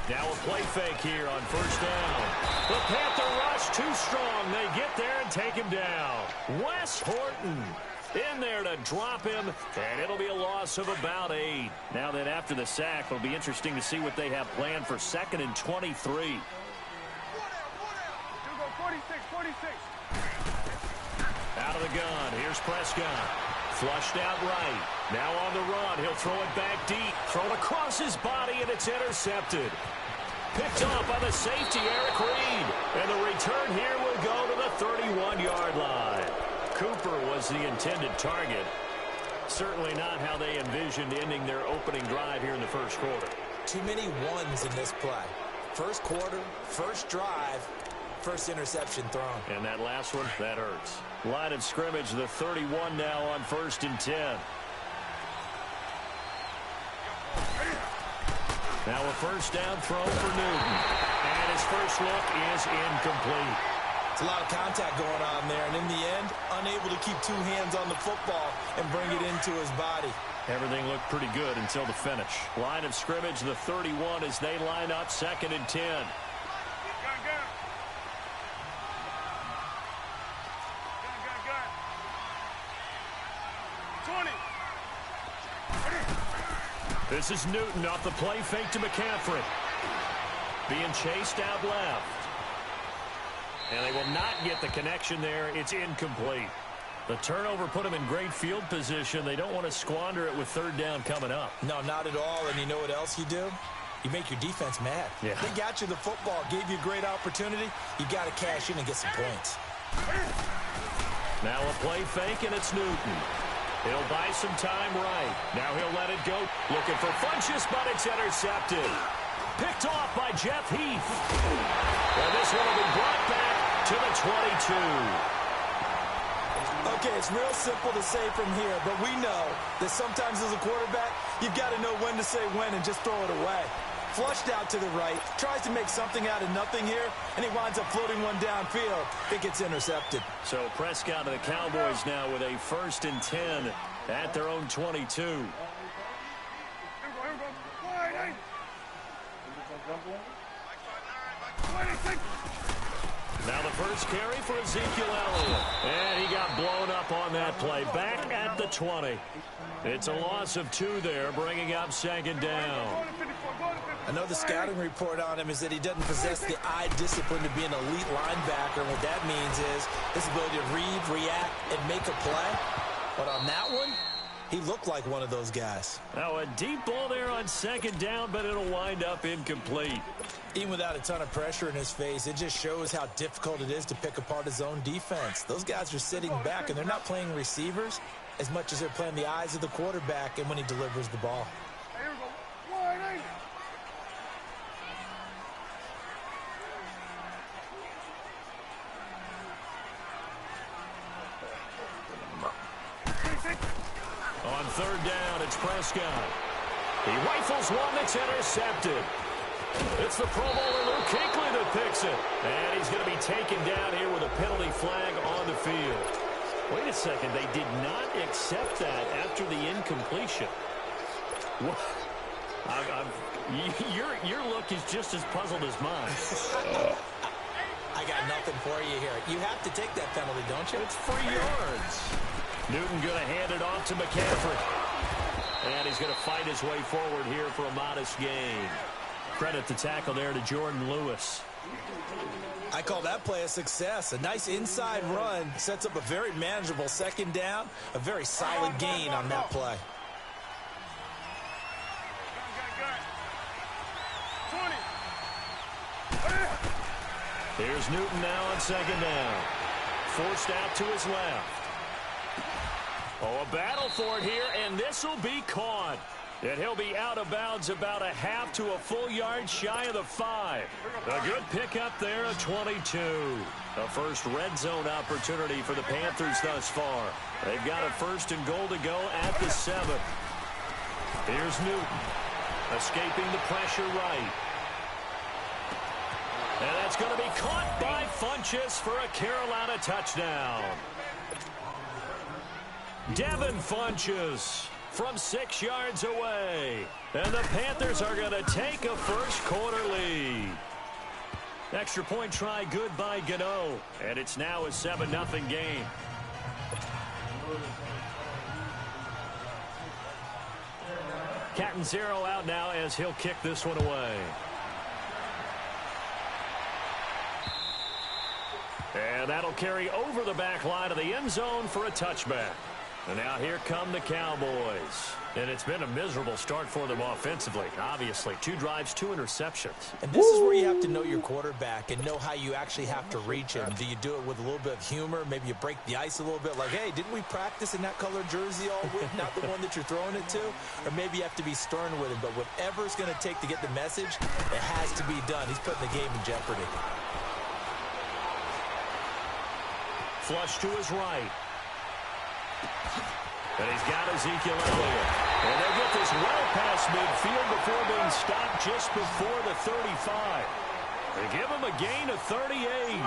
Now a play fake here on first down. The Panther rush too strong. They get there and take him down. Wes Horton in there to drop him, and it'll be a loss of about 8. Now then, after the sack, it'll be interesting to see what they have planned for 2nd and 23. 46. Out of the gun, here's Prescott. Flushed out right. Now on the run, he'll throw it back deep. Thrown across his body, and it's intercepted. Picked off by the safety, Eric Reed. And the return here will go to the 31-yard line. Cooper was the intended target. Certainly not how they envisioned ending their opening drive here in the first quarter. Too many ones in this play. First quarter, first drive, first interception thrown. And that last one, that hurts. Line of scrimmage, the 31 now on 1st and 10. Now a first down throw for Newton. And his first look is incomplete. It's a lot of contact going on there, and in the end, unable to keep two hands on the football and bring it into his body. Everything looked pretty good until the finish. Line of scrimmage, the 31 as they line up 2nd and 10. 20. This is Newton off the play fake to McCaffrey. Being chased out left. And they will not get the connection there. It's incomplete. The turnover put them in great field position. They don't want to squander it with 3rd down coming up. No, not at all. And you know what else you do? You make your defense mad. Yeah. They got you the football, gave you a great opportunity. You got to cash in and get some points. Now a play fake, and it's Newton. He'll buy some time right. Now he'll let it go. Looking for Funchess, but it's intercepted. Picked off by Jeff Heath. And this one will be brought back to the 22. Okay, it's real simple to say from here, but we know that sometimes as a quarterback, you've got to know when to say when and just throw it away. Flushed out to the right, tries to make something out of nothing here, and he winds up floating one downfield. It gets intercepted. So Prescott and the Cowboys now with a 1st and 10 at their own 22. Here we go. Wide. 26. Now the first carry for Ezekiel Elliott. And he got blown up on that play. Back at the 20. It's a loss of 2 there, bringing up 2nd down. I know the scouting report on him is that he doesn't possess the eye discipline to be an elite linebacker. And what that means is his ability to read, react, and make a play. But on that one, he looked like one of those guys. Now a deep ball there on 2nd down, but it'll wind up incomplete. Even without a ton of pressure in his face, it just shows how difficult it is to pick apart his own defense. Those guys are sitting back, and they're not playing receivers as much as they're playing the eyes of the quarterback and when he delivers the ball. Here we go. Wide. On 3rd down, it's Prescott. He rifles one that's intercepted. It's the Pro Bowler Luke Kuechly that picks it. And he's going to be taken down here with a penalty flag on the field. Wait a second. They did not accept that after the incompletion. What? Your look is just as puzzled as mine. I got nothing for you here. You have to take that penalty, don't you? It's 3 yards. Newton going to hand it off to McCaffrey. And he's going to fight his way forward here for a modest gain. Credit the tackle there to Jordan Lewis. I call that play a success. A nice inside run sets up a very manageable 2nd down. A very solid gain on that play. 20. Here's Newton now on 2nd down. Forced out to his left. Oh, a battle for it here, and this will be caught. And he'll be out of bounds about a half to a full yard shy of the 5. A good pickup there, a 22. A first red zone opportunity for the Panthers thus far. They've got a 1st and goal to go at the 7. Here's Newton, escaping the pressure right. And that's going to be caught by Funchess for a Carolina touchdown. Devin Funchess from 6 yards away. And the Panthers are going to take a first-quarter lead. Extra point try good by Gano. And it's now a 7-0 game. Catanzaro out now as he'll kick this one away. And that'll carry over the back line of the end zone for a touchback. And now here come the Cowboys. And it's been a miserable start for them offensively. Obviously, 2 drives, 2 interceptions. And this is where you have to know your quarterback and know how you actually have to reach him. Do you do it with a little bit of humor? Maybe you break the ice a little bit like, hey, didn't we practice in that color jersey all week? Not the one that you're throwing it to? Or maybe you have to be stern with him. But whatever it's going to take to get the message, it has to be done. He's putting the game in jeopardy. Flush to his right. And he's got Ezekiel Elliott. And they get this well past midfield before being stopped just before the 35. They give him a gain of 38.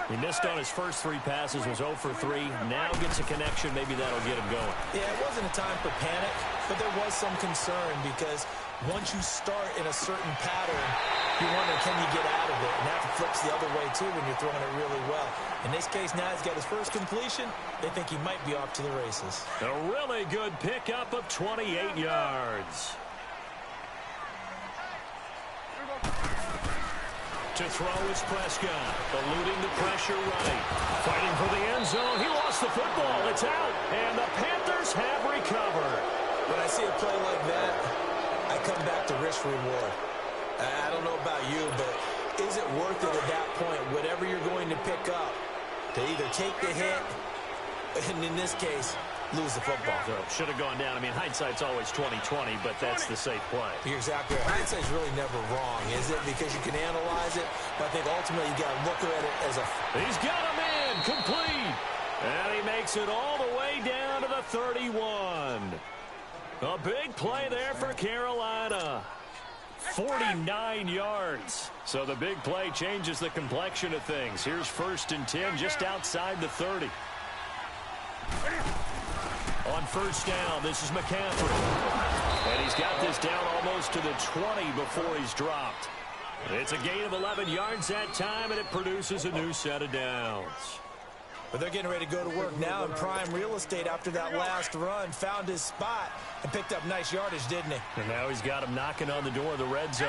He missed on his first 3 passes, was 0 for 3. Now gets a connection. Maybe that'll get him going. Yeah, it wasn't a time for panic, but there was some concern because once you start in a certain pattern, you wonder, can you get out of it? And that flips the other way, too, when you're throwing it really well. In this case, now he's got his first completion. They think he might be off to the races. A really good pickup of 28 yards. To throw is Prescott, eluding the pressure right. Fighting for the end zone. He lost the football. It's out. And the Panthers have recovered. When I see a play like that, I come back to risk reward. I don't know about you, but is it worth it at that point, whatever you're going to pick up, to either take the hit, and in this case, lose the football? So should have gone down. I mean, hindsight's always 20/20, but that's the safe play. You're exactly right. Hindsight's really never wrong, is it? Because you can analyze it, but I think ultimately you got to look at it as a... He's got him in, complete. And he makes it all the way down to the 31. A big play there for Carolina. 49 yards. So the big play changes the complexion of things. Here's 1st and 10 just outside the 30. On 1st down, this is McCaffrey. And he's got this down almost to the 20 before he's dropped. It's a gain of 11 yards that time, and it produces a new set of downs. But they're getting ready to go to work now in prime real estate after that last run. Found his spot and picked up nice yardage, didn't he? And now he's got him knocking on the door of the red zone.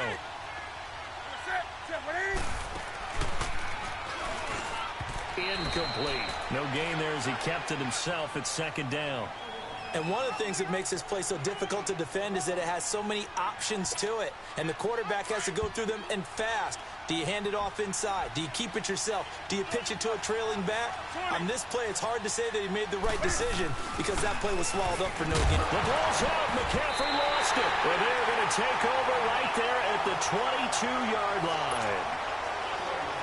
Incomplete. No gain there as he kept it himself at 2nd down. And one of the things that makes this play so difficult to defend is that it has so many options to it. And the quarterback has to go through them and fast. Do you hand it off inside? Do you keep it yourself? Do you pitch it to a trailing back? On this play, it's hard to say that he made the right decision because that play was swallowed up for no gain. The ball's out. McCaffrey lost it. And they're going to take over right there at the 22-yard line.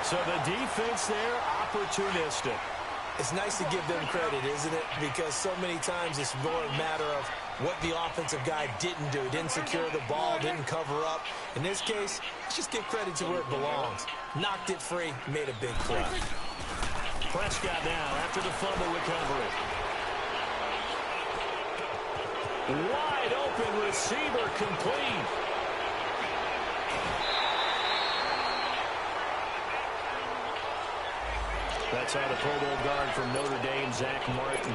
So the defense there, opportunistic. It's nice to give them credit, isn't it? Because so many times it's more a matter of what the offensive guy didn't do. Didn't secure the ball, didn't cover up. In this case, let's just give credit to where it belongs. Knocked it free, made a big play. Prescott now after the fumble recovery. Wide open receiver complete. That's how the Pro Bowl guard from Notre Dame, Zach Martin.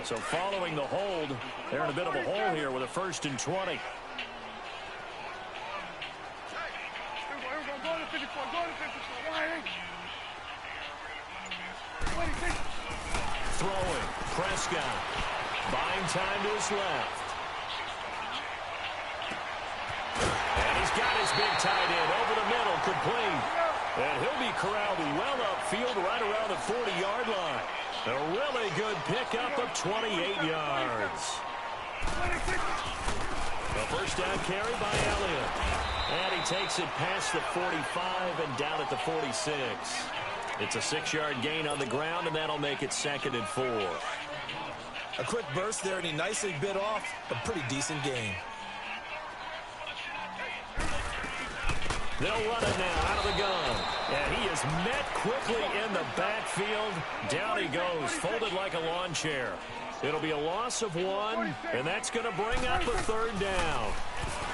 So following the hold, they're in a bit of a hole here with a 1st and 20. Throwing, Prescott, buying time to his left. And he's got his big tight end over the middle, complete. And he'll be corralled well upfield right around the 40-yard line. A really good pickup of 28 yards. A 1st down carry by Elliott. And he takes it past the 45 and down at the 46. It's a 6-yard gain on the ground, and that'll make it 2nd and 4. A quick burst there, and he nicely bit off a pretty decent gain. They'll run it now out of the gun. And he is met quickly in the backfield. Down he goes, folded like a lawn chair. It'll be a loss of 1, and that's going to bring up a 3rd down.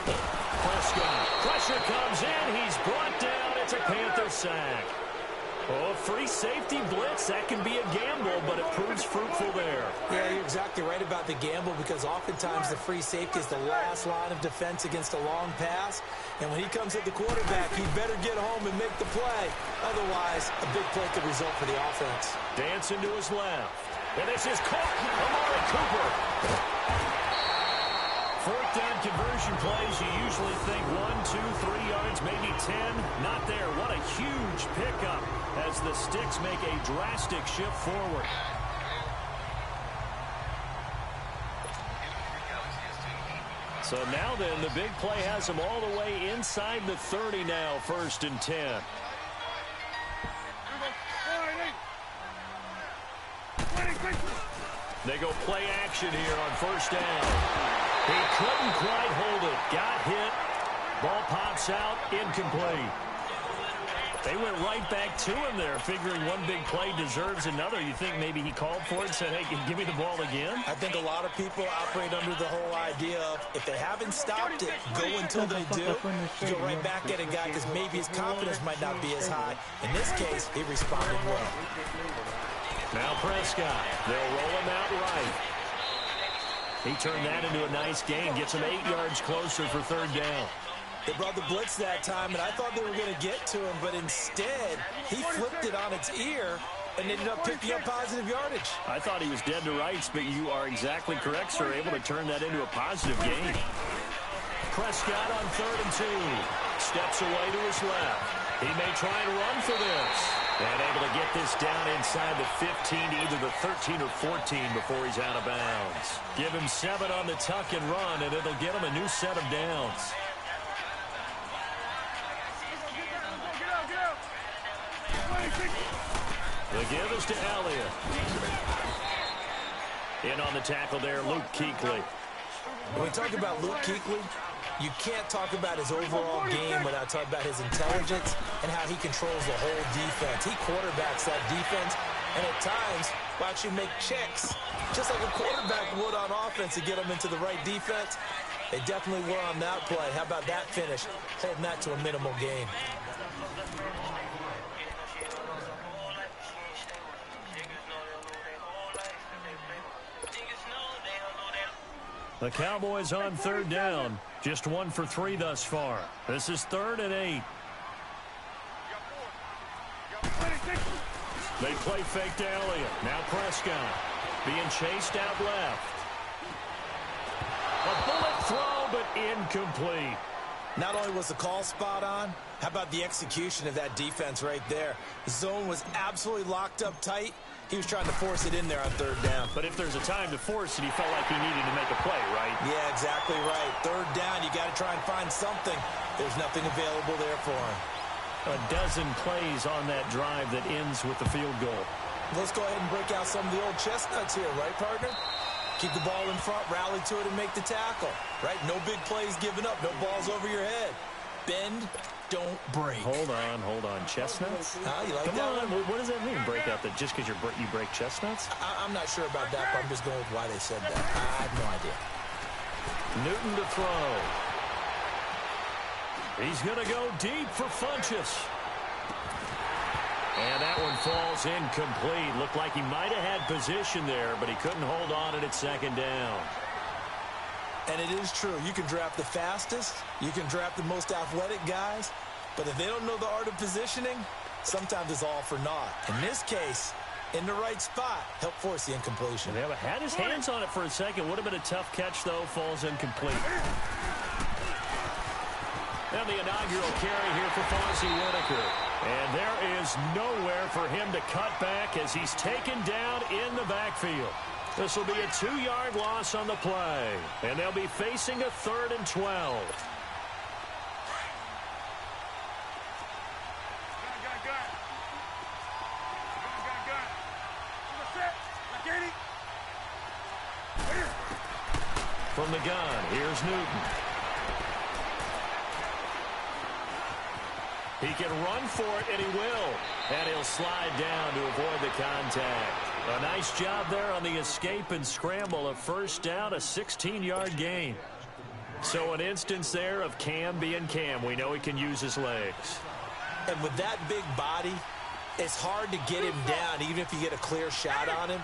Prescott, pressure comes in. He's brought down. It's a Panther sack. Oh, free safety blitz. That can be a gamble, but it proves fruitful there. Yeah, you're exactly right about the gamble because oftentimes the free safety is the last line of defense against a long pass. And when he comes at the quarterback, he better get home and make the play. Otherwise, a big play could result for the offense. Dancing to his left. And this is caught. Amari Cooper. 4th down conversion plays, you usually think 1, 2, 3 yards, maybe 10. Not there. What a huge pickup as the Sticks make a drastic shift forward. So now then, the big play has them all the way inside the 30 now, 1st and 10. They go play action here on 1st down. He couldn't quite hold it. Got hit. Ball pops out. Incomplete. They went right back to him there, figuring one big play deserves another. You think maybe he called for it and said, hey, give me the ball again? I think a lot of people operate under the whole idea of if they haven't stopped it, go until they do. You go right back at a guy because maybe his confidence might not be as high. In this case, he responded well. Now Prescott. They'll roll him out right. He turned that into a nice gain. Gets him 8 yards closer for 3rd down. They brought the blitz that time, and I thought they were going to get to him, but instead, he flipped it on its ear and ended up picking up positive yardage. I thought he was dead to rights, but you are exactly correct, sir. Able to turn that into a positive gain. Prescott on 3rd and 2. Steps away to his left. He may try and run for this. And able to get this down inside the 15 to either the 13 or 14 before he's out of bounds. Give him 7 on the tuck and run, and it'll get him a new set of downs. The give is to Elliott. In on the tackle there, Luke Kuechly. When we talk about Luke Kuechly, you can't talk about his overall game without talking about his intelligence and how he controls the whole defense. He quarterbacks that defense, and at times will actually make checks, just like a quarterback would on offense to get them into the right defense. They definitely were on that play. How about that finish, holding that to a minimal gain. The Cowboys on 3rd down. Just 1 for 3 thus far. This is 3rd and 8. They play fake to Elliott. Now Prescott being chased out left. A bullet throw, but incomplete. Not only was the call spot on, how about the execution of that defense right there? The zone was absolutely locked up tight. He was trying to force it in there on 3rd down. But if there's a time to force it, he felt like he needed to make a play, right? Yeah, exactly right. 3rd down, you got to try and find something. There's nothing available there for him. A dozen plays on that drive that ends with the field goal. Let's go ahead and break out some of the old chestnuts here, right, partner? Keep the ball in front, rally to it, and make the tackle, right? No big plays given up, no balls over your head. Bend, don't break. Hold on. Chestnuts? You like Come that on. one? What does that mean, break out? That just because you break chestnuts? I'm not sure about that, but I'm just going with why they said that. I have no idea. Newton to throw. He's going to go deep for Funchess. And that one falls incomplete. Looked like he might have had position there, but he couldn't hold on it at 2nd down. And it is true. You can draft the fastest. You can draft the most athletic guys. But if they don't know the art of positioning, sometimes it's all for naught. In this case, in the right spot, help force the incompletion. Yeah, but had his hands on it for a second. Would have been a tough catch, though. Falls incomplete. And the inaugural carry here for Fonzie Whitaker. And there is nowhere for him to cut back as he's taken down in the backfield. This will be a 2-yard loss on the play. And they'll be facing a 3rd and 12. From the gun, here's Newton. He can run for it, and he will. And he'll slide down to avoid the contact. A nice job there on the escape and scramble. A first down, a 16-yard gain. So an instance there of Cam being Cam. We know he can use his legs. And with that big body, it's hard to get him down, even if you get a clear shot on him.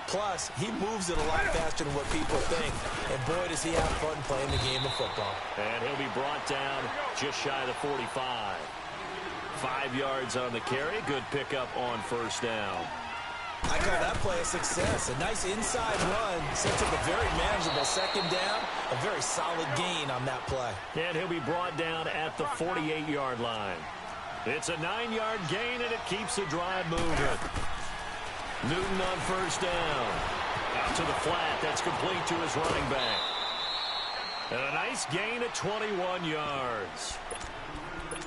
Plus, he moves it a lot faster than what people think. And boy, does he have fun playing the game of football. And he'll be brought down just shy of the 45. 5 yards on the carry. Good pickup on first down. I call that play a success. A nice inside run sets up a very manageable second down. A very solid gain on that play. And he'll be brought down at the 48-yard line. It's a 9-yard gain, and it keeps the drive moving. Newton on first down. Out to the flat. That's complete to his running back. And a nice gain at 21 yards.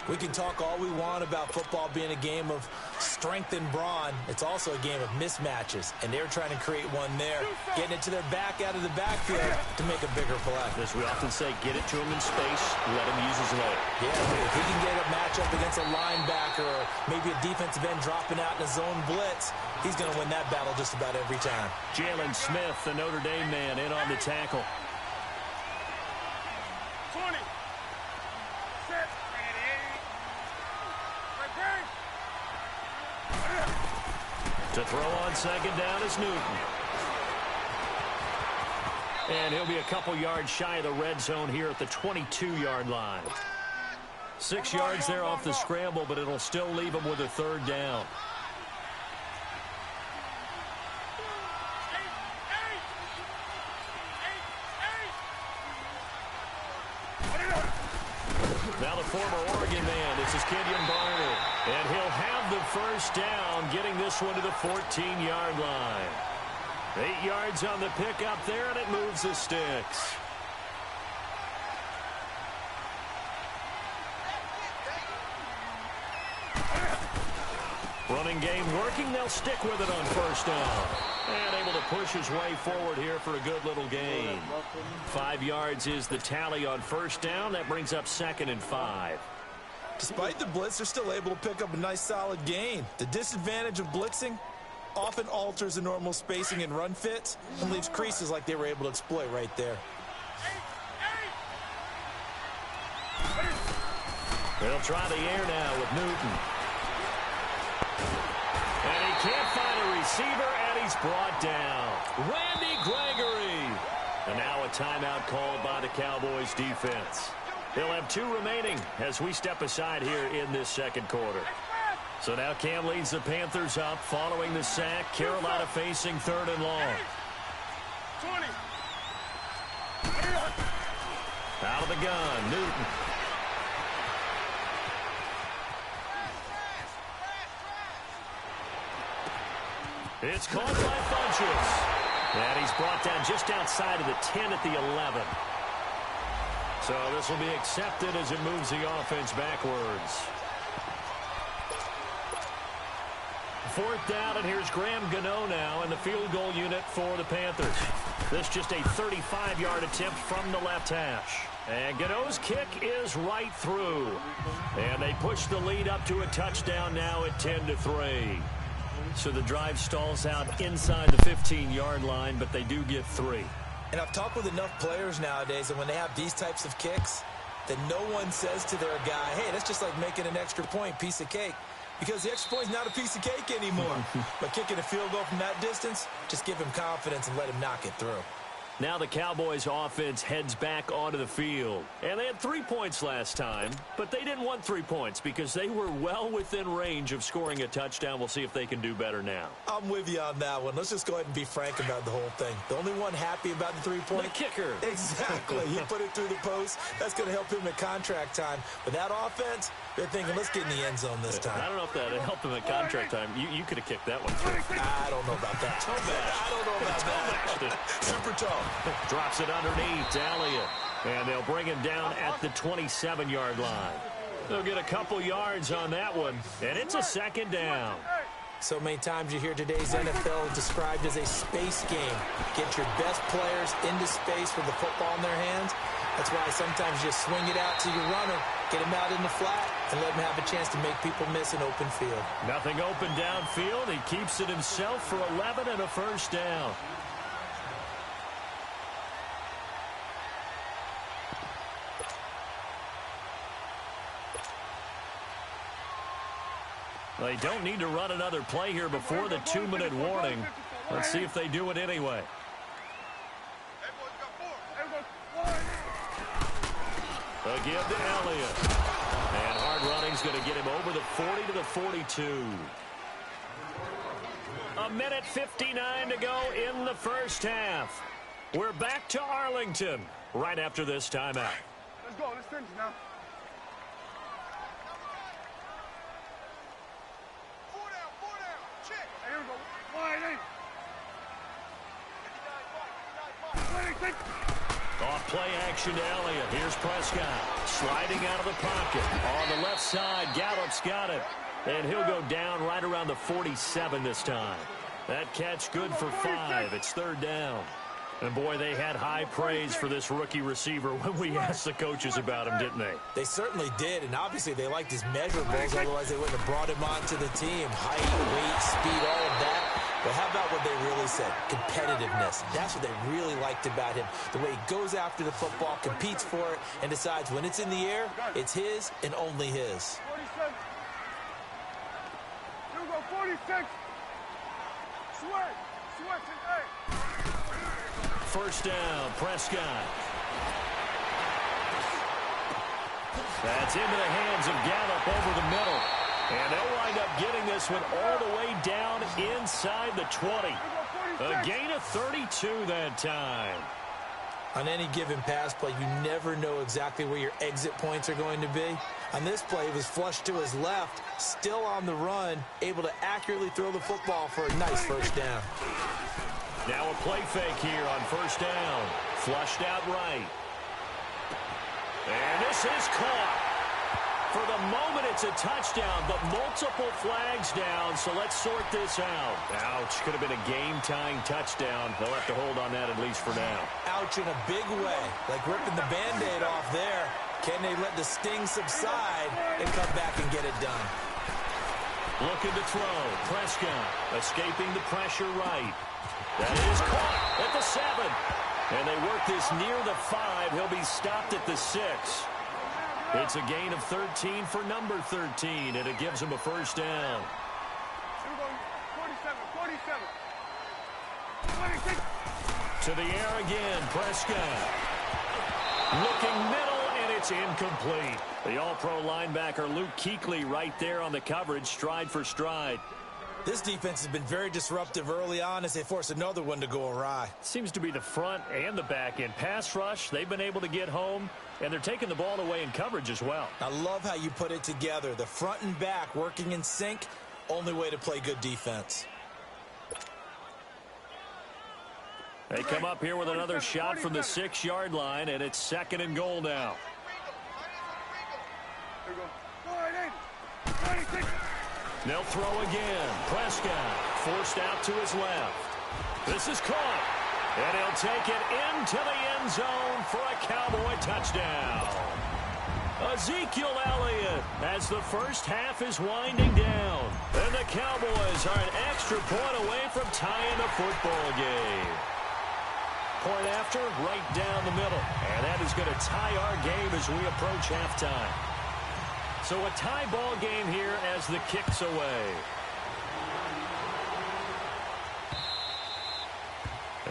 We can talk all we want about football being a game of strength and brawn. It's also a game of mismatches, and they're trying to create one there, getting it to their back out of the backfield to make a bigger play. As we often say, get it to him in space, let him use his leg. Yeah, if he can get a matchup against a linebacker or maybe a defensive end dropping out in a zone blitz, he's going to win that battle just about every time. Jalen Smith, the Notre Dame man, in on the tackle. 20. Set. To throw on second down is Newton. And he'll be a couple yards shy of the red zone here at the 22-yard line. 6 yards there off the scramble, but it'll still leave him with a third down. Now the former Oregon man, this is Kenyon Barner. And he'll have the first down, getting this one to the 14-yard line. 8 yards on the pickup there, and it moves the sticks. Running game working. They'll stick with it on first down. And able to push his way forward here for a good little gain. 5 yards is the tally on first down. That brings up 2nd and 5. Despite the blitz, they're still able to pick up a nice solid gain. The disadvantage of blitzing often alters the normal spacing and run fits and leaves creases like they were able to exploit right there. They'll try the air now with Newton. And he can't find a receiver, and he's brought down. Randy Gregory. And now a timeout called by the Cowboys defense. They'll have 2 remaining as we step aside here in this second quarter. So now Cam leads the Panthers up following the sack. Carolina facing 3rd and long. 20. Out of the gun, Newton. It's caught by Funchess. And he's brought down just outside of the 10 at the 11. So this will be accepted as it moves the offense backwards. 4th down, and here's Graham Gano now in the field goal unit for the Panthers. This just a 35-yard attempt from the left hash. And Gano's kick is right through. And they push the lead up to a touchdown now at 10-3. So the drive stalls out inside the 15-yard line, but they do get 3. And I've talked with enough players nowadays that when they have these types of kicks, that no one says to their guy, hey, that's just like making an extra point, piece of cake. Because the extra point is not a piece of cake anymore. But kicking a field goal from that distance, just give him confidence and let him knock it through. Now the Cowboys offense heads back onto the field. And they had 3 points last time, but they didn't want 3 points because they were well within range of scoring a touchdown. We'll see if they can do better now. I'm with you on that one. Let's just go ahead and be frank about the whole thing. The only one happy about the 3-point? The kicker. Exactly. He put it through the post. That's going to help him at contract time. But that offense, they're thinking, let's get in the end zone this time. I don't know if that helped him at contract time. You could have kicked that one through. I don't know about that. I don't know about that. Super tall. Drops it underneath to Elliott. And they'll bring him down at the 27-yard line. They'll get a couple yards on that one. And it's a 2nd down. So many times you hear today's NFL described as a space game. Get your best players into space with the football in their hands. That's why sometimes you just swing it out to your runner, get him out in the flat, and let him have a chance to make people miss an open field. Nothing open downfield. He keeps it himself for 11 and a first down. They don't need to run another play here before the 2-minute warning. Let's see if they do it anyway. A give to Elliott. And hard running's going to get him over the 40 to the 42. A minute 59 to go in the first half. We're back to Arlington right after this timeout. Let's go. Let's finish now. Off play action to Elliott. Here's Prescott sliding out of the pocket. On the left side, Gallup's got it. And he'll go down right around the 47 this time. That catch good for 5. It's third down. And, boy, they had high praise for this rookie receiver when we asked the coaches about him, didn't they? They certainly did, and obviously they liked his measurables, otherwise they wouldn't have brought him onto the team. Height, weight, speed, all of that. But how about what they really said? Competitiveness. That's what they really liked about him. The way he goes after the football, competes for it, and decides when it's in the air, it's his and only his. 47. Here we go, 46. Sweat. Sweat today. First down, Prescott. That's into the hands of Gallup over the middle. And they'll wind up getting this one all the way down inside the 20. A gain of 32 that time. On any given pass play, you never know exactly where your exit points are going to be. On this play, it was flushed to his left, still on the run, able to accurately throw the football for a nice first down. Now a play fake here on first down. Flushed out right. And this is caught. For the moment, it's a touchdown, but multiple flags down, so let's sort this out. Ouch. Could have been a game-tying touchdown. They'll have to hold on that at least for now. Ouch in a big way, like ripping the Band-Aid off there. Can they let the sting subside and come back and get it done? Looking to throw. Prescott escaping the pressure right. That is caught at the 7. And they work this near the 5. He'll be stopped at the 6. It's a gain of 13 for number 13, and it gives him a first down. 47. To the air again, Prescott. Looking middle, and it's incomplete. The all-pro linebacker Luke Kuechly right there on the coverage, stride for stride. This defense has been very disruptive early on as they force another one to go awry. Seems to be the front and the back end. Pass rush, they've been able to get home, and they're taking the ball away in coverage as well. I love how you put it together. The front and back working in sync, only way to play good defense. They come up here with another shot from the 6-yard line, and it's 2nd and goal now. Here we go. 26. They'll throw again. Prescott forced out to his left. This is caught. And he'll take it into the end zone for a Cowboy touchdown. Ezekiel Elliott as the first half is winding down. And the Cowboys are an extra point away from tying the football game. Point after, right down the middle. And that is going to tie our game as we approach halftime. So a tie ball game here as the kick's away.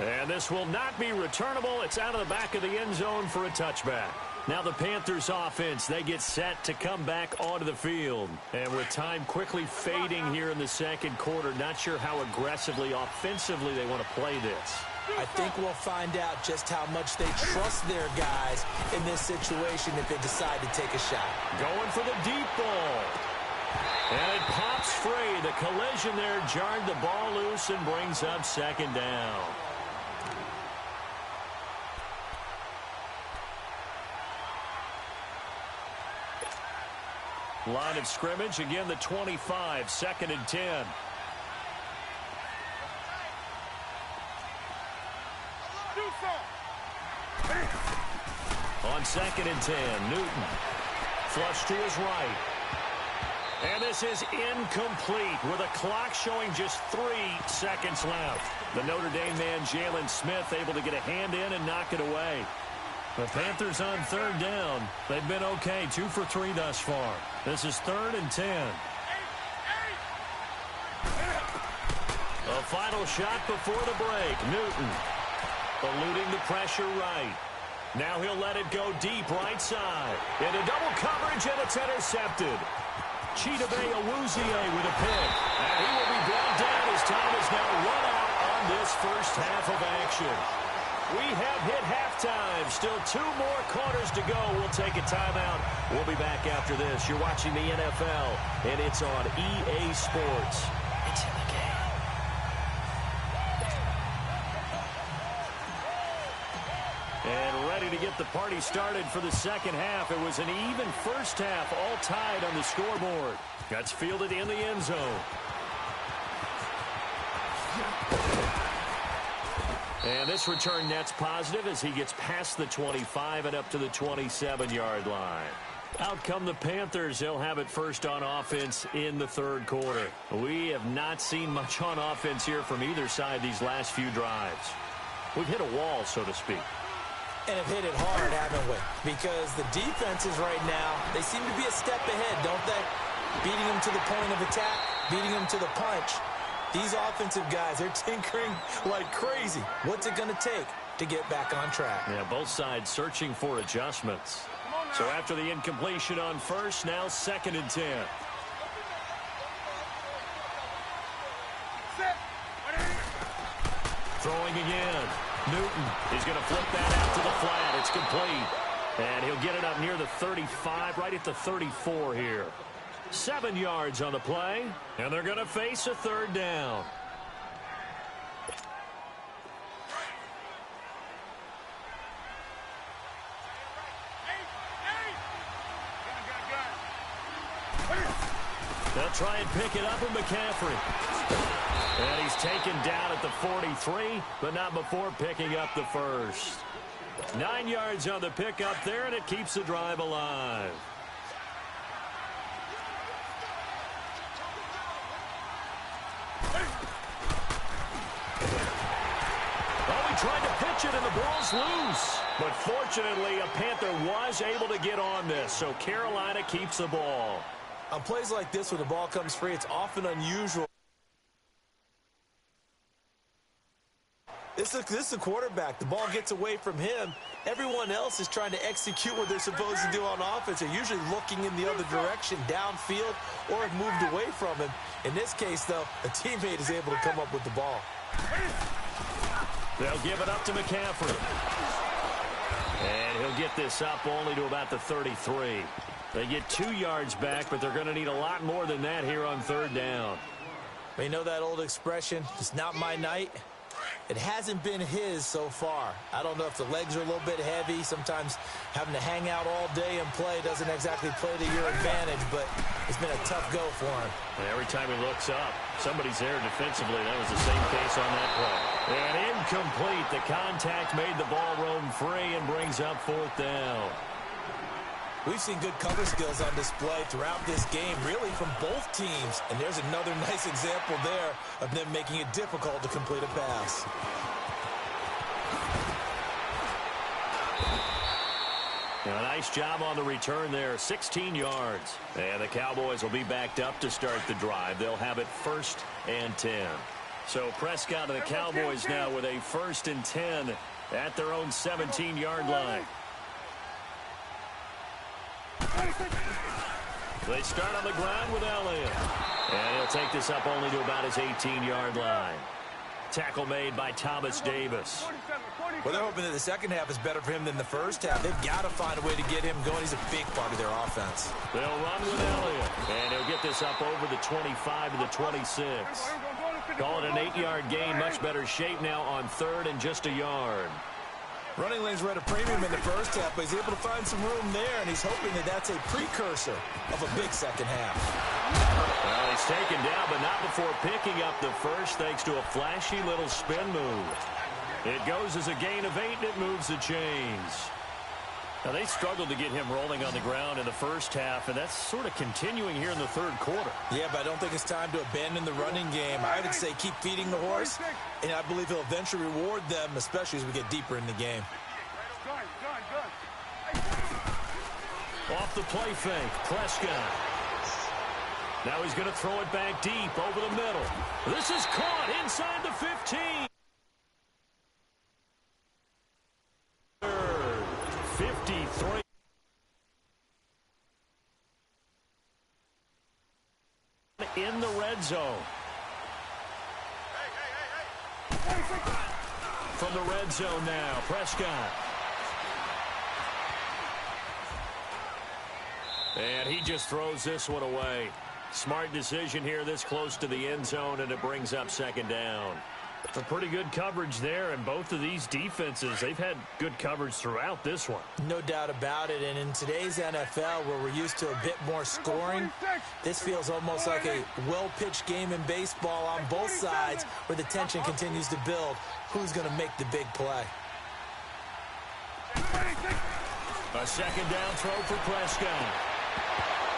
And this will not be returnable. It's out of the back of the end zone for a touchback. Now the Panthers offense, they get set to come back onto the field. And with time quickly fading here in the second quarter, not sure how aggressively, offensively they want to play this. I think we'll find out just how much they trust their guys in this situation if they decide to take a shot. Going for the deep ball. And it pops free. The collision there jarred the ball loose and brings up 2nd down. Line of scrimmage, again the 25, 2nd and 10. Do so. On 2nd and 10, Newton. Flush to his right. And this is incomplete with a clock showing just 3 seconds left. The Notre Dame man, Jalen Smith, able to get a hand in and knock it away. The Panthers on 3rd down. They've been okay, 2 for 3 thus far. This is 3rd and 10. A final shot before the break. Newton eluding the pressure right. Now he'll let it go deep right side. Into double coverage, and it's intercepted. Chidobe Awuzie with a pick. And he will be brought down as time is now run out on this first half of action. We have hit halftime. Still 2 more quarters to go. We'll take a timeout. We'll be back after this. You're watching the NFL, and it's on EA Sports. It's in the game. And ready to get the party started for the second half. It was an even first half, all tied on the scoreboard. That's fielded in the end zone. And this return net's positive as he gets past the 25 and up to the 27-yard line. Out come the Panthers. They'll have it first on offense in the 3rd quarter. We have not seen much on offense here from either side these last few drives. We've hit a wall, so to speak. And have hit it hard, haven't we? Because the defenses right now, they seem to be a step ahead, don't they? Beating them to the point of attack, beating them to the punch. These offensive guys, they're tinkering like crazy. What's it going to take to get back on track? Yeah, both sides searching for adjustments. So after the incompletion on first, now 2nd and 10. Throwing again. Newton is going to flip that out to the flat. It's complete. And he'll get it up near the 35, right at the 34 here. 7 yards on the play, and they're going to face a 3rd down. They'll try and pick it up with McCaffrey. And he's taken down at the 43, but not before picking up the first. 9 yards on the pickup there, and it keeps the drive alive. Oh, he tried to pitch it, and the ball's loose. But fortunately, a Panther was able to get on this, so Carolina keeps the ball. On plays like this, when the ball comes free, it's often unusual. This is a quarterback. The ball gets away from him. Everyone else is trying to execute what they're supposed to do on offense. They're usually looking in the other direction, downfield, or have moved away from him. In this case, though, a teammate is able to come up with the ball. They'll give it up to McCaffrey. And he'll get this up only to about the 33. They get 2 yards back, but they're going to need a lot more than that here on 3rd down. You know that old expression, it's not my night? It hasn't been his so far. I don't know if the legs are a little bit heavy. Sometimes having to hang out all day and play doesn't exactly play to your advantage, but it's been a tough go for him. And every time he looks up, somebody's there defensively. That was the same case on that play. And incomplete. The contact made the ball roam free and brings up 4th down. We've seen good cover skills on display throughout this game, really from both teams. And there's another nice example there of them making it difficult to complete a pass. A nice job on the return there, 16 yards. And the Cowboys will be backed up to start the drive. They'll have it 1st and 10. So Prescott and the Cowboys now with a 1st and 10 at their own 17-yard line. They start on the ground with Elliott. And he'll take this up only to about his 18-yard line. Tackle made by Thomas Davis. Well, they're hoping that the second half is better for him than the first half. They've got to find a way to get him going. He's a big part of their offense. They'll run with Elliott. And he'll get this up over the 25 to the 26. Call it an 8-yard gain. Much better shape now on 3rd and just a yard. Running lanes were at a premium in the first half, but he's able to find some room there, and he's hoping that that's a precursor of a big second half. Well, he's taken down, but not before picking up the first, thanks to a flashy little spin move. It goes as a gain of 8, and it moves the chains. Now, they struggled to get him rolling on the ground in the first half, and that's sort of continuing here in the third quarter. Yeah, but I don't think it's time to abandon the running game. I would say keep feeding the horse, and I believe he'll eventually reward them, especially as we get deeper in the game. Off the play fake, Prescott. Now he's going to throw it back deep over the middle. This is caught inside the 15. 53. In the red zone. From the red zone now, Prescott. And he just throws this one away. Smart decision here this close to the end zone, and it brings up second down. A pretty good coverage there, and both of these defenses, they've had good coverage throughout this one. No doubt about it, and in today's NFL, where we're used to a bit more scoring, this feels almost like a well-pitched game in baseball on both sides, where the tension continues to build. Who's going to make the big play? A second down throw for Prescott.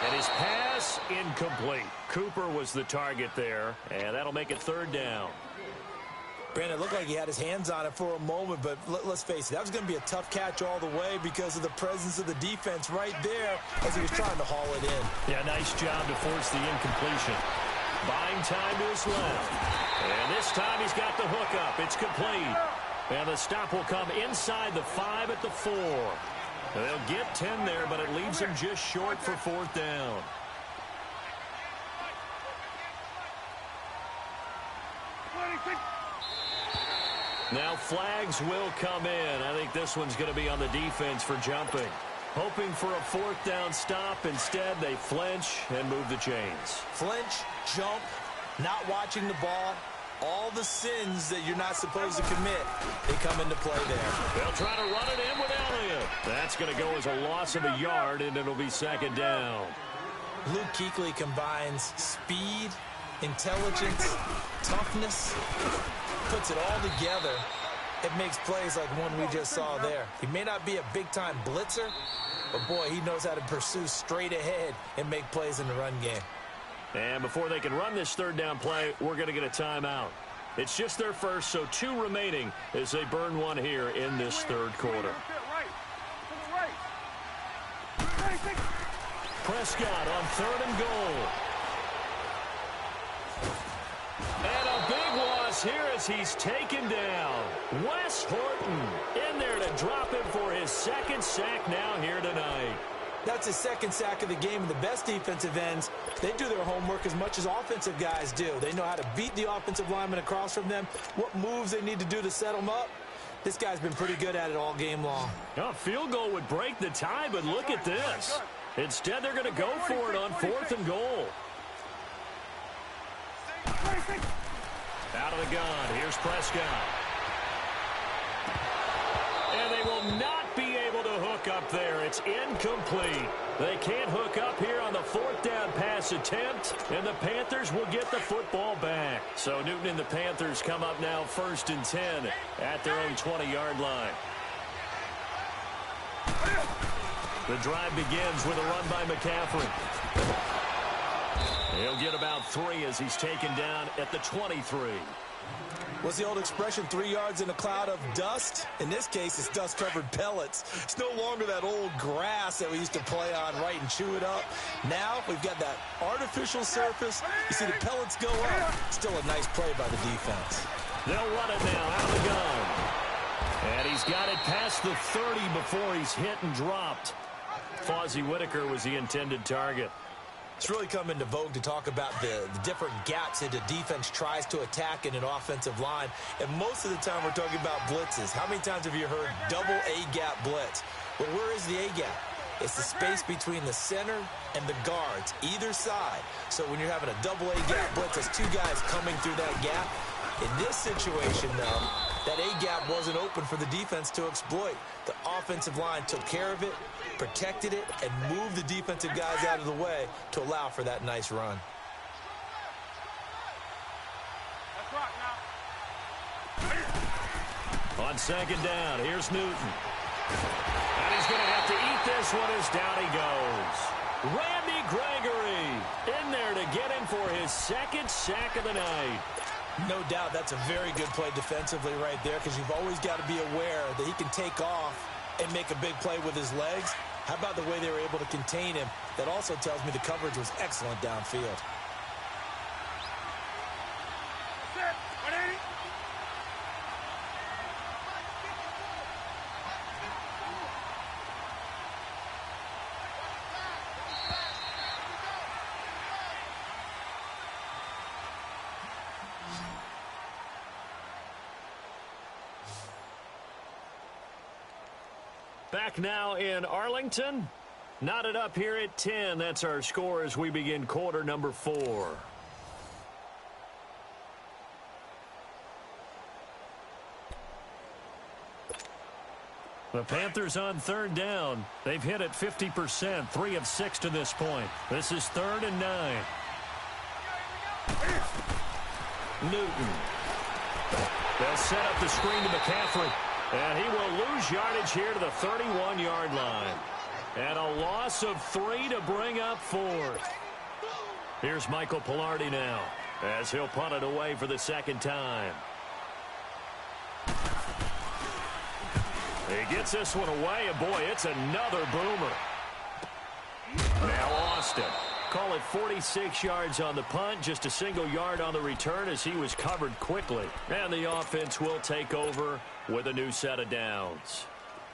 And his pass incomplete. Cooper was the target there, and that'll make it third down. Brandon, it looked like he had his hands on it for a moment, but let's face it, that was going to be a tough catch all the way because of the presence of the defense right there as he was trying to haul it in. Yeah, nice job to force the incompletion. Buying time to his left. And this time he's got the hook up. It's complete. And the stop will come inside the 5 at the 4. They'll get 10 there, but it leaves him just short for fourth down. Now flags will come in. I think this one's going to be on the defense for jumping. Hoping for a fourth down stop. Instead, they flinch and move the chains. Flinch, jump, not watching the ball. All the sins that you're not supposed to commit, they come into play there. They'll try to run it in with Elliott. That's going to go as a loss of a yard, and it'll be second down. Luke Kuechly combines speed, intelligence, toughness, puts it all together. It makes plays like one we just saw there. He may not be a big-time blitzer, but, boy, he knows how to pursue straight ahead and make plays in the run game. And before they can run this third down play, we're going to get a timeout. It's just their first, so 2 remaining as they burn one here in this third quarter. Prescott on 3rd and goal. And a big loss here as he's taken down. Wes Horton in there to drop him for his 2nd sack now here tonight. That's his 2nd sack of the game, and the best defensive ends, they do their homework as much as offensive guys do. They know how to beat the offensive lineman across from them, what moves they need to do to set them up. This guy's been pretty good at it all game long. A field goal would break the tie, but look at this. Instead, they're going to go for it on 4th and goal. Out of the gun, here's Prescott. And they will not be able to hook up there. It's incomplete. They can't hook up here on the 4th down pass attempt, and the Panthers will get the football back. So Newton and the Panthers come up now 1st and 10 at their own 20-yard line. The drive begins with a run by McCaffrey. He'll get about 3 as he's taken down at the 23. What's the old expression, 3 yards in a cloud of dust? In this case, it's dust-covered pellets. It's no longer that old grass that we used to play on, right, and chew it up. Now we've got that artificial surface. You see the pellets go up. Still a nice play by the defense. They'll run it now out of the gun. And he's got it past the 30 before he's hit and dropped. Fozzie Whitaker was the intended target. It's really come into vogue to talk about the different gaps that the defense tries to attack in an offensive line. And most of the time we're talking about blitzes. How many times have you heard double A-gap blitz? Well, where is the A-gap? It's the space between the center and the guards, either side. So when you're having a double A-gap blitz, there's 2 guys coming through that gap. In this situation, though, that A-gap wasn't open for the defense to exploit. The offensive line took care of it, protected it, and moved the defensive guys out of the way to allow for that nice run. On second down, here's Newton. And he's going to have to eat this one as down he goes. Randy Gregory in there to get him for his second sack of the night. No doubt that's a very good play defensively right there, because you've always got to be aware that he can take off and make a big play with his legs. How about the way they were able to contain him? That also tells me the coverage was excellent downfield. Back now in Arlington. Knotted up here at 10. That's our score as we begin quarter number 4. The Panthers on third down. They've hit it 50%, 3 of 6 to this point. This is 3rd and 9. Newton. They'll set up the screen to McCaffrey. And he will lose yardage here to the 31-yard line. And a loss of 3 to bring up 4th. Here's Michael Pilardi now as he'll punt it away for the second time. He gets this one away, and boy, it's another boomer. Now Austin. Call it 46 yards on the punt, just a single yard on the return as he was covered quickly. And the offense will take over with a new set of downs.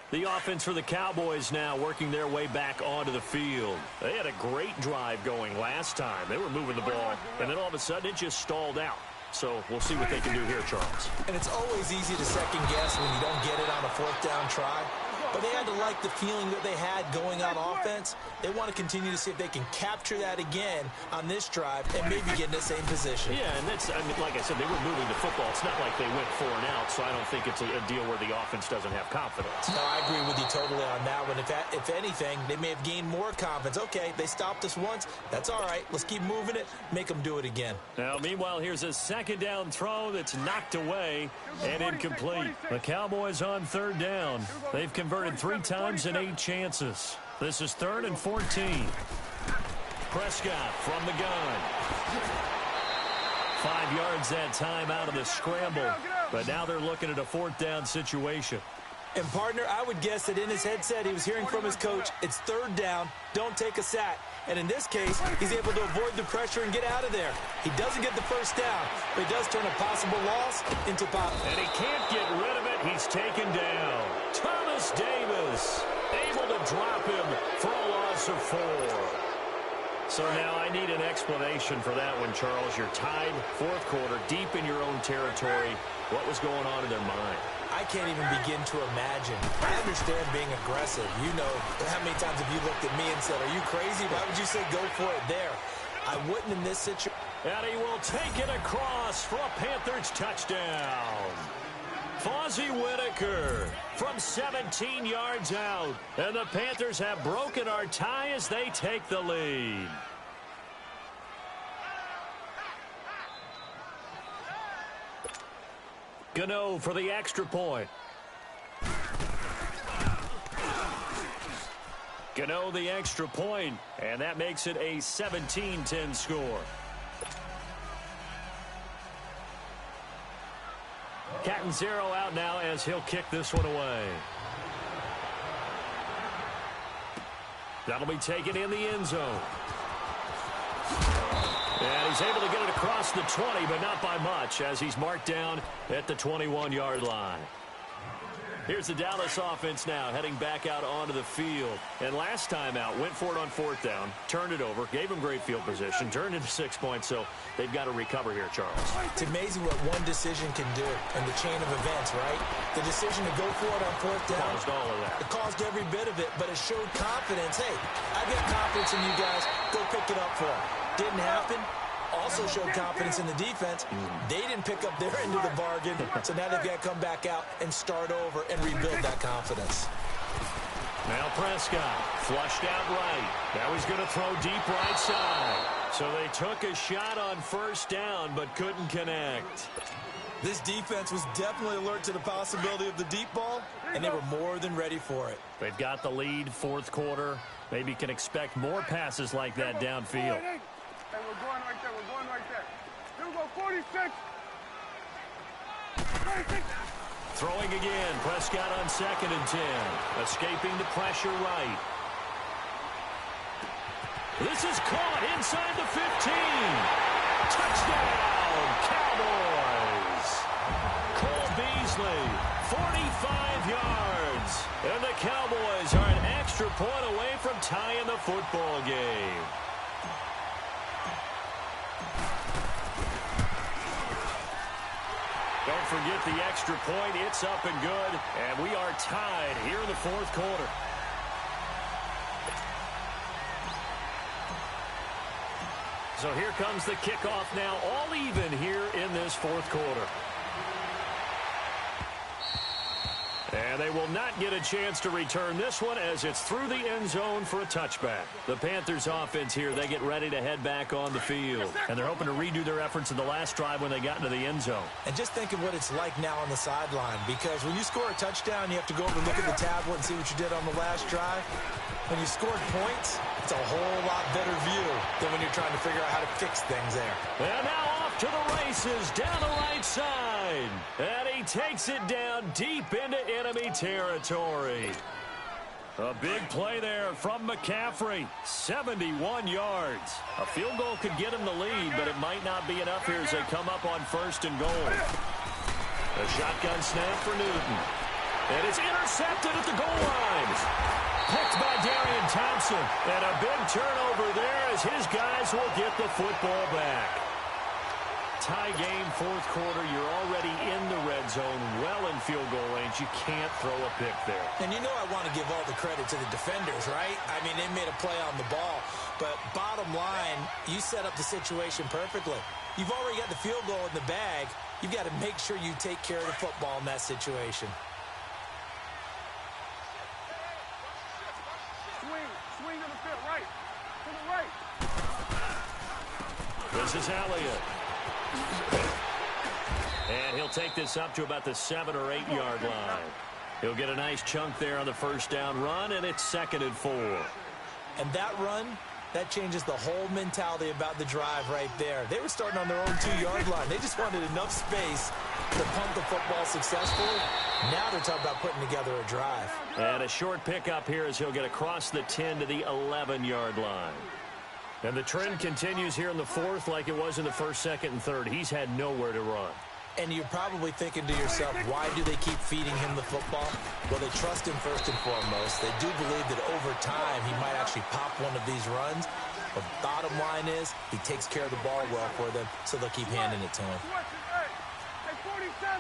The offense for the Cowboys now working their way back onto the field. They had a great drive going last time. They were moving the ball, and then all of a sudden it just stalled out. So we'll see what they can do here, Charles. And it's always easy to second guess when you don't get it on a 4th down try. But they had to like the feeling that they had going on offense. They want to continue to see if they can capture that again on this drive and maybe get in the same position. Yeah, and that's, I mean, like I said, they were moving the football. It's not like they went 4 and out, so I don't think it's a deal where the offense doesn't have confidence. No, I agree with you totally on that one. If anything, they may have gained more confidence. Okay, they stopped us once. That's all right. Let's keep moving it. Make them do it again. Now, meanwhile, here's a second down throw that's knocked away and incomplete. The Cowboys on third down. They've converted 3 times in 8 chances. This is 3rd and 14. Prescott from the gun. 5 yards that time out of the scramble. But now they're looking at a 4th down situation. And, partner, I would guess that in his headset he was hearing from his coach, it's 3rd down, don't take a sack. And in this case, he's able to avoid the pressure and get out of there. He doesn't get the 1st down, but he does turn a possible loss into positive. And he can't get rid of it. He's taken down. Thomas Davis able to drop him for a loss of 4. So now I need an explanation for that one, Charles. You're tied, 4th quarter, deep in your own territory. What was going on in their mind? I can't even begin to imagine. I understand being aggressive. You know, how many times have you looked at me and said, are you crazy? Why would you say go for it there? I wouldn't in this situation. And he will take it across for a Panthers touchdown. Fozzie Whitaker from 17 yards out. And the Panthers have broken our tie as they take the lead. Gano for the extra point. Gano the extra point, and that makes it a 17-10 score. Catanzaro out now as he'll kick this one away. That'll be taken in the end zone. And he's able to get it across the 20, but not by much, as he's marked down at the 21-yard line. Here's the Dallas offense now heading back out onto the field. And last time out, went for it on 4th down, turned it over, gave him great field position, turned into 6 points, so they've got to recover here, Charles. It's amazing what one decision can do in the chain of events, right? The decision to go for it on 4th down. Caused all of that. It caused every bit of it, but it showed confidence. Hey, I've got confidence in you guys. Go pick it up for them. Didn't happen. Also showed confidence in the defense. They didn't pick up their end of the bargain, so now they've got to come back out and start over and rebuild that confidence. Now Prescott flushed out right. Now he's going to throw deep right side. So they took a shot on 1st down but couldn't connect. This defense was definitely alert to the possibility of the deep ball, and they were more than ready for it. They've got the lead, fourth quarter. Maybe can expect more passes like that downfield. Hey, we're going right there. We're going right there. Here we go, 46. 46. Throwing again. Prescott on 2nd and 10. Escaping the pressure right. This is caught inside the 15. Touchdown, Cowboys. Cole Beasley, 45 yards. And the Cowboys are an extra point away from tying the football game. Don't forget the extra point. It's up and good. And we are tied here in the fourth quarter. So here comes the kickoff now, all even here in this fourth quarter. And they will not get a chance to return this one as it's through the end zone for a touchback. The Panthers offense here, they get ready to head back on the field. And they're hoping to redo their efforts in the last drive when they got into the end zone. And just think of what it's like now on the sideline, because when you score a touchdown, you have to go over and look at the tablet and see what you did on the last drive. When you scored points, it's a whole lot better view than when you're trying to figure out how to fix things there. And now off to the races down the right side. And he takes it down deep into enemy territory. A big play there from McCaffrey. 71 yards. A field goal could get him the lead, but it might not be enough here as they come up on 1st and goal. A shotgun snap for Newton. And it's intercepted at the goal line. Picked by Darian Thompson. And a big turnover there as his guys will get the football back. Tie game, fourth quarter. You're already in the red zone, well in field goal range. You can't throw a pick there. And you know I want to give all the credit to the defenders, right? I mean, they made a play on the ball. But bottom line, you set up the situation perfectly. You've already got the field goal in the bag. You've got to make sure you take care of the football in that situation. Swing to the field, right. To the right. This is Elliott. And he'll take this up to about the 7 or 8 yard line. He'll get a nice chunk there on the first down run, and it's 2nd and 4. And that run, that changes the whole mentality about the drive right there. They were starting on their own 2-yard line. They just wanted enough space to pump the football successfully. Now they're talking about putting together a drive. And a short pickup here as he'll get across the 10 to the 11-yard line. And the trend continues here in the fourth like it was in the first, second, and third. He's had nowhere to run. And you're probably thinking to yourself, why do they keep feeding him the football? Well, they trust him first and foremost. They do believe that over time he might actually pop one of these runs. But bottom line is he takes care of the ball well for them, so they'll keep handing it to him. Hey, 47.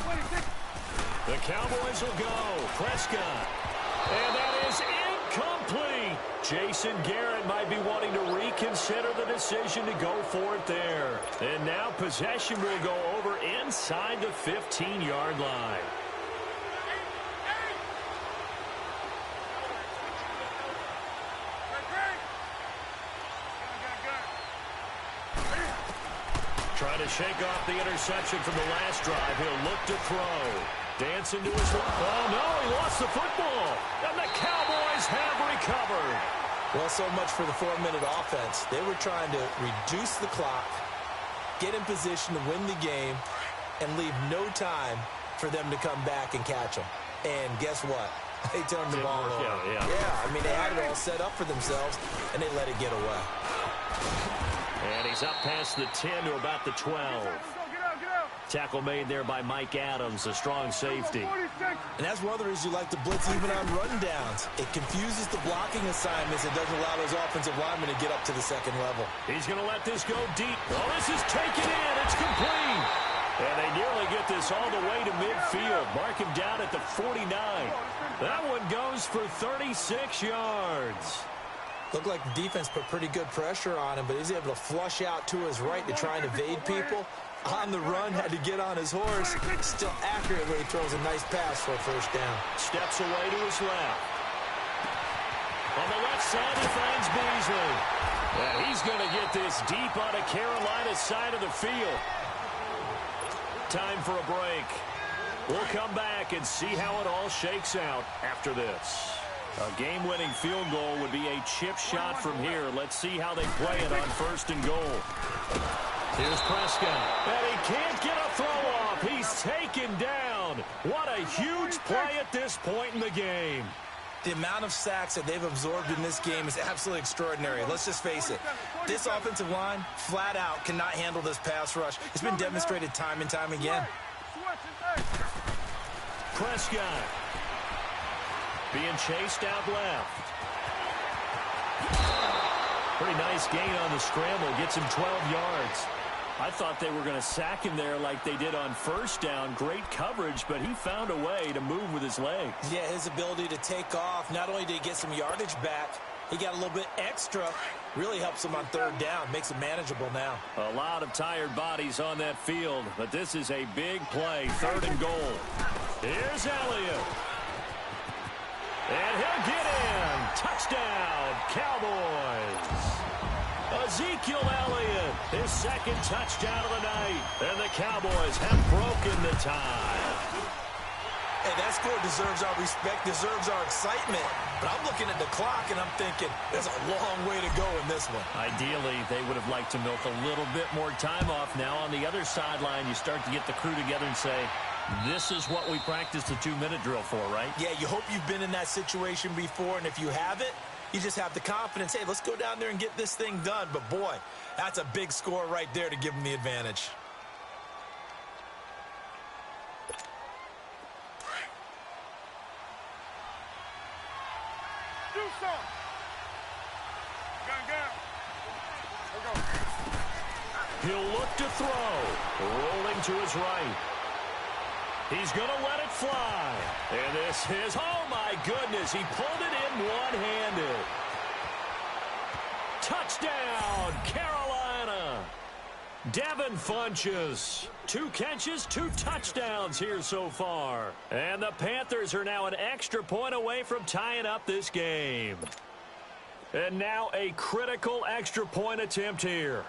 26. The Cowboys will go. Prescott. And that is incomplete. Jason Garrett might be wanting to reconsider the decision to go for it there. And now possession will go over inside the 15-yard line. Trying to shake off the interception from the last drive. He'll look to throw. Dancing to his right. Oh, no, he lost the football. And the Cowboys have recovered. Well, so much for the 4-minute offense. They were trying to reduce the clock, get in position to win the game, and leave no time for them to come back and catch them. And guess what? They turned the ball over. Yeah, I mean, they had it all set up for themselves, and they let it get away. And he's up past the 10 to about the 12. Tackle made there by Mike Adams, a strong safety. And that's one of the reasons you like to blitz even on rundowns. It confuses the blocking assignments. It doesn't allow those offensive linemen to get up to the second level. He's going to let this go deep. Oh, this is taken in. It's complete. And they nearly get this all the way to midfield. Mark him down at the 49. That one goes for 36 yards. Looked like the defense put pretty good pressure on him, but he's able to flush out to his right to try and evade people. On the run, had to get on his horse. Still accurately throws a nice pass for a first down. Steps away to his left. On the left side, he finds Beasley. And he's going to get this deep onto Carolina's side of the field. Time for a break. We'll come back and see how it all shakes out after this. A game-winning field goal would be a chip shot from here. Let's see how they play it on 1st and goal. Here's Prescott. And he can't get a throw off. He's taken down. What a huge play at this point in the game. The amount of sacks that they've absorbed in this game is absolutely extraordinary. Let's just face it. This offensive line, flat out, cannot handle this pass rush. It's been demonstrated time and time again. Prescott being chased out left. Pretty nice gain on the scramble. Gets him 12 yards. I thought they were going to sack him there like they did on 1st down. Great coverage, but he found a way to move with his legs. Yeah, his ability to take off. Not only did he get some yardage back, he got a little bit extra. Really helps him on 3rd down. Makes it manageable now. A lot of tired bodies on that field, but this is a big play. 3rd and goal. Here's Elliott. And he'll get in. Touchdown, Cowboys. Ezekiel Elliott, his 2nd touchdown of the night. And the Cowboys have broken the tie. Hey, that score deserves our respect, deserves our excitement. But I'm looking at the clock, and I'm thinking, there's a long way to go in this one. Ideally, they would have liked to milk a little bit more time off. Now, on the other sideline, you start to get the crew together and say, this is what we practiced the 2-minute drill for, right? Yeah, you hope you've been in that situation before, and if you haven't, you just have the confidence, hey, let's go down there and get this thing done. But, boy, that's a big score right there to give them the advantage. Do something. Gun. He'll look to throw. Rolling to his right. He's going to let it fly. And this is, oh my goodness, he pulled it in one-handed. Touchdown, Carolina. Devin Funchess. 2 catches, 2 touchdowns here so far. And the Panthers are now an extra point away from tying up this game. And now a critical extra point attempt here.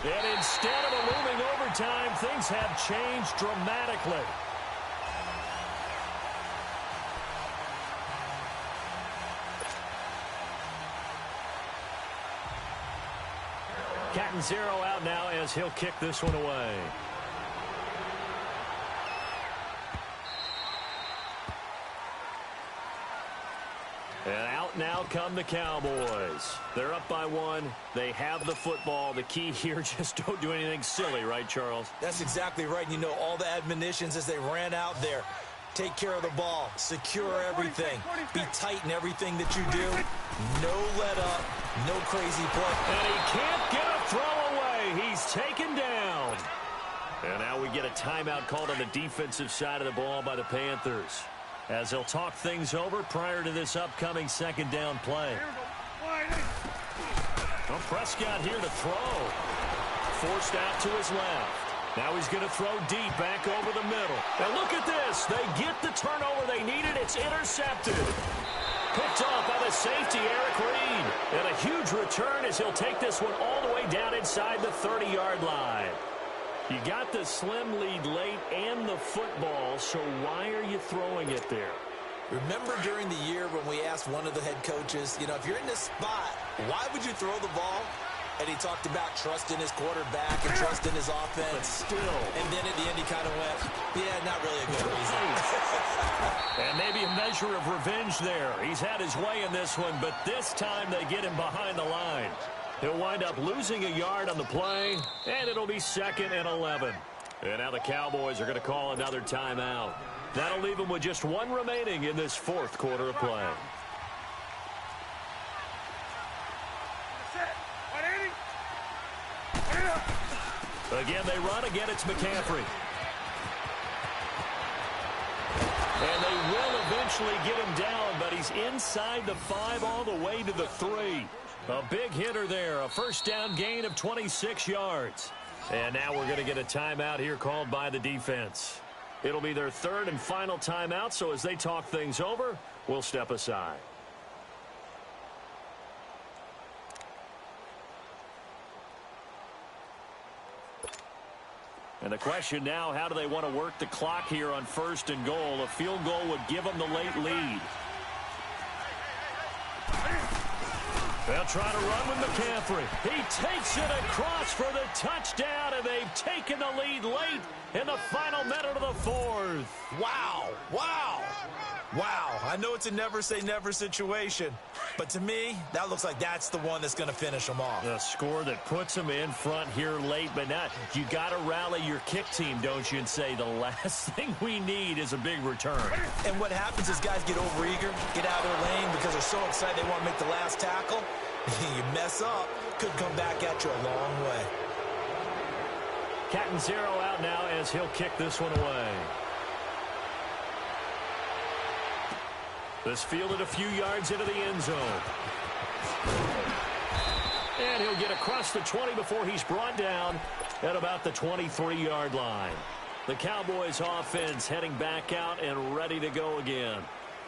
And instead of a looming overtime, things have changed dramatically. Cat and 0 out now as he'll kick this one away. And out now come the Cowboys. They're up by 1. They have the football. The key here, just don't do anything silly, right, Charles? That's exactly right. You know, all the admonitions as they ran out there. Take care of the ball. Secure everything. Be tight in everything that you do. No let up. No crazy play. And he can't get a throw away. He's taken down. And now we get a timeout called on the defensive side of the ball by the Panthers, as they'll talk things over prior to this upcoming 2nd down play. Well, Prescott here to throw. Forced out to his left. Now he's going to throw deep back over the middle. Now look at this. They get the turnover they needed. It's intercepted. Picked off by the safety, Eric Reed. And a huge return as he'll take this one all the way down inside the 30-yard line. You got the slim lead late and the football, so why are you throwing it there? Remember during the year when we asked one of the head coaches, you know, if you're in this spot, why would you throw the ball? And he talked about trusting his quarterback and trusting his offense. But still. And then at the end he kind of went, yeah, not really a good reason. And maybe a measure of revenge there. He's had his way in this one, but this time they get him behind the line. He'll wind up losing a yard on the play, and it'll be 2nd and 11. And now the Cowboys are going to call another timeout. That'll leave them with just 1 remaining in this 4th quarter of play. Again, they run. Again, it's McCaffrey. And they will eventually get him down, but he's inside the 5 all the way to the 3. A big hitter there, a 1st down gain of 26 yards. And now we're going to get a timeout here called by the defense. It'll be their 3rd and final timeout, so as they talk things over, will step aside. And the question now, how do they want to work the clock here on 1st and goal? A field goal would give them the late lead. They'll try to run with McCaffrey. He takes it across for the touchdown, and they've taken the lead late in the final minute of the 4th. Wow. Wow. Wow. I know it's a never-say-never situation, but to me, that looks like that's the one that's going to finish them off. The score that puts them in front here late, but now you got to rally your kick team, don't you, and say the last thing we need is a big return. And what happens is guys get overeager, get out of their lane because they're so excited they want to make the last tackle. You mess up, could come back at you a long way. Cat and zero out now as he'll kick this one away. This fielded a few yards into the end zone. And he'll get across the 20 before he's brought down at about the 23-yard line. The Cowboys offense heading back out and ready to go again.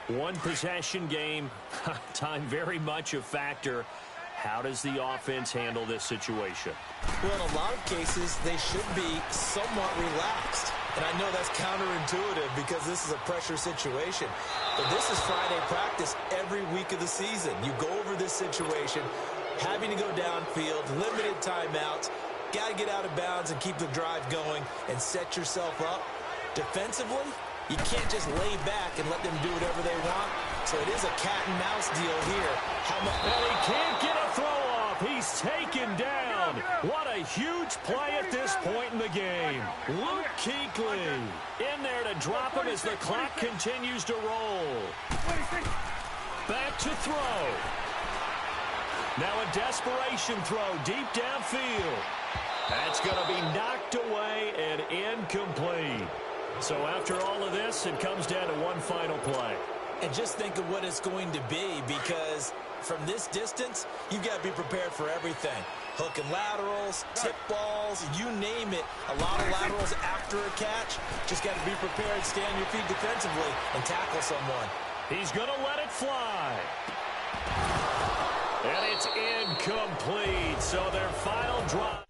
One possession game, time very much a factor. How does the offense handle this situation? Well, in a lot of cases, they should be somewhat relaxed. And I know that's counterintuitive because this is a pressure situation. But this is Friday practice every week of the season. You go over this situation, having to go downfield, limited timeouts, got to get out of bounds and keep the drive going and set yourself up. Defensively, you can't just lay back and let them do whatever they want. So it is a cat and mouse deal here. And he can't get a throw off. He's taken down. What a huge play at this point in the game. Luke Kuechly in there to drop him as the clock continues to roll. Back to throw. Now a desperation throw deep downfield. That's going to be knocked away and incomplete. So after all of this, it comes down to one final play. And just think of what it's going to be, because from this distance, you've got to be prepared for everything. Hook and laterals, tip balls, you name it. A lot of laterals after a catch. Just got to be prepared, stay on your feet defensively, and tackle someone. He's going to let it fly. And it's incomplete. So their final drive.